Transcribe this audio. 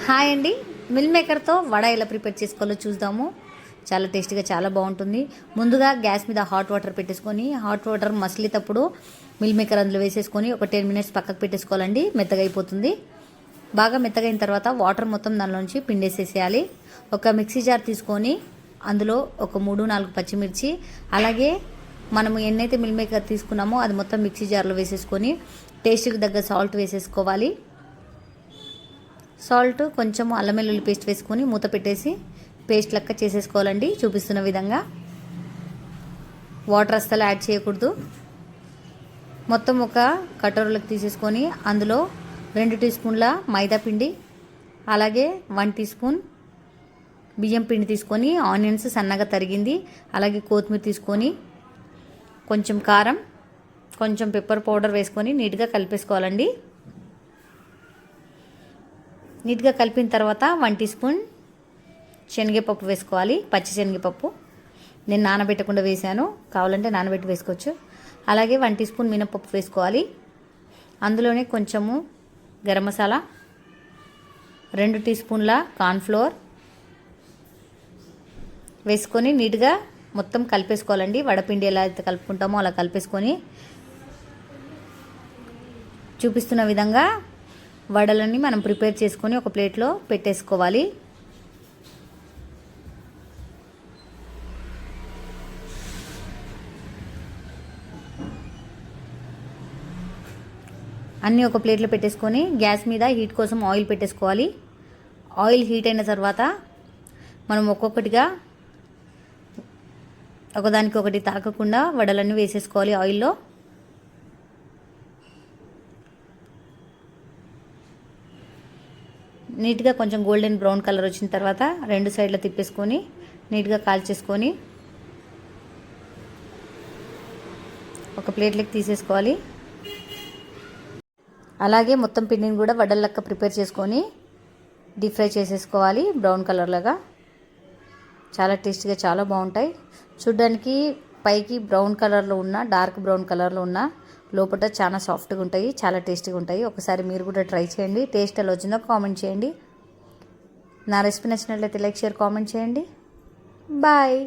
Hi అండి. Mill మేకర్తో vada ఎలా prepare చేసుకోవాలో చూద్దాము. చాలా టేస్టీగా చాలా బాగుంటుంది. ముందుగా గ్యాస్ మీద హాట్ వాటర్ పెట్టేసుకొని హాట్ వాటర్ మసిలేటప్పుడు మిల్ మేకర్ అందులో వేసేసుకొని ఒక 10 మినిట్స్ పక్కకు పెట్టేసుకోవాలండి. మెత్తగా అయిపోతుంది. బాగా మెత్తగా అయిన తర్వాత వాటర్ మొత్తం దానిలోంచి పిండేసేసేయాలి. ఒక మిక్సీ జార్ తీసుకొని అందులో ఒక 3-4 పచ్చిమిర్చి, అలాగే మనము ఎన్నైతే మిల్ మేకర్ తీసుకున్నామో అది మొత్తం మిక్సీ జార్లో వేసేసుకొని టేస్ట్కి తగ్గ సాల్ట్ వేసేసుకోవాలి. సాల్ట్, కొంచెం అల్లం వెల్లుల్లి పేస్ట్ వేసుకొని మూత పెట్టేసి పేస్ట్ లెక్క చేసేసుకోవాలండి. చూపిస్తున్న విధంగా వాటర్ అస్సలు యాడ్ చేయకూడదు. మొత్తం ఒక కటోరలోకి తీసేసుకొని అందులో 2 టీ స్పూన్ల మైదా పిండి, అలాగే 1 టీ స్పూన్ బియ్యం పిండి తీసుకొని ఆనియన్స్ సన్నగా తరిగింది, అలాగే కొత్తిమీర తీసుకొని కొంచెం కారం, కొంచెం పెప్పర్ పౌడర్ వేసుకొని నీట్గా కలిపేసుకోవాలండి. నీట్గా కలిపిన తర్వాత 1 టీ స్పూన్ శనగపప్పు వేసుకోవాలి. పచ్చి శనగపప్పు నేను నానబెట్టకుండా వేసాను, కావాలంటే నానబెట్టి వేసుకోవచ్చు. అలాగే 1 టీ స్పూన్ మినపప్పు వేసుకోవాలి. అందులోనే కొంచెము గరం మసాలా, 2 టీ స్పూన్ల కార్న్ఫ్లోర్ వేసుకొని నీట్గా మొత్తం కలిపేసుకోవాలండి. వడపిండి ఎలా అయితే కలుపుకుంటామో అలా కలిపేసుకొని చూపిస్తున్న విధంగా వడలని మనం ప్రిపేర్ చేసుకొని ఒక ప్లేట్లో పెట్టేసుకోవాలి. అన్నీ ఒక ప్లేట్లో పెట్టేసుకొని గ్యాస్ మీద హీట్ కోసం ఆయిల్ పెట్టేసుకోవాలి. ఆయిల్ హీట్ అయిన తర్వాత మనం ఒక్కొక్కటిగా ఒకదానికి ఒకటి తాకకుండా వడలన్నీ వేసేసుకోవాలి ఆయిల్లో. నీట్గా కొంచెం గోల్డెన్ బ్రౌన్ కలర్ వచ్చిన తర్వాత 2 సైడ్ల తిప్పేసుకొని నీట్గా కాల్చేసుకొని ఒక ప్లేట్లోకి తీసేసుకోవాలి. అలాగే మొత్తం పిండిని కూడా వడల లెక్క ప్రిపేర్ చేసుకొని డీప్ ఫ్రై చేసేసుకోవాలి బ్రౌన్ కలర్ లాగా. చాలా టేస్టీగా చాలా బాగుంటాయి. చూడ్డానికి పైకి బ్రౌన్ కలర్లో ఉన్న, డార్క్ బ్రౌన్ కలర్లో ఉన్న, లోపల చాలా సాఫ్ట్గా ఉంటాయి, చాలా టేస్టీగా ఉంటాయి. ఒకసారి మీరు కూడా ట్రై చేయండి. టేస్ట్ ఎలా వచ్చిందో కామెంట్ చేయండి. నా రెసిపీ నచ్చినట్లయితే లైక్, షేర్, కామెంట్ చేయండి. బాయ్.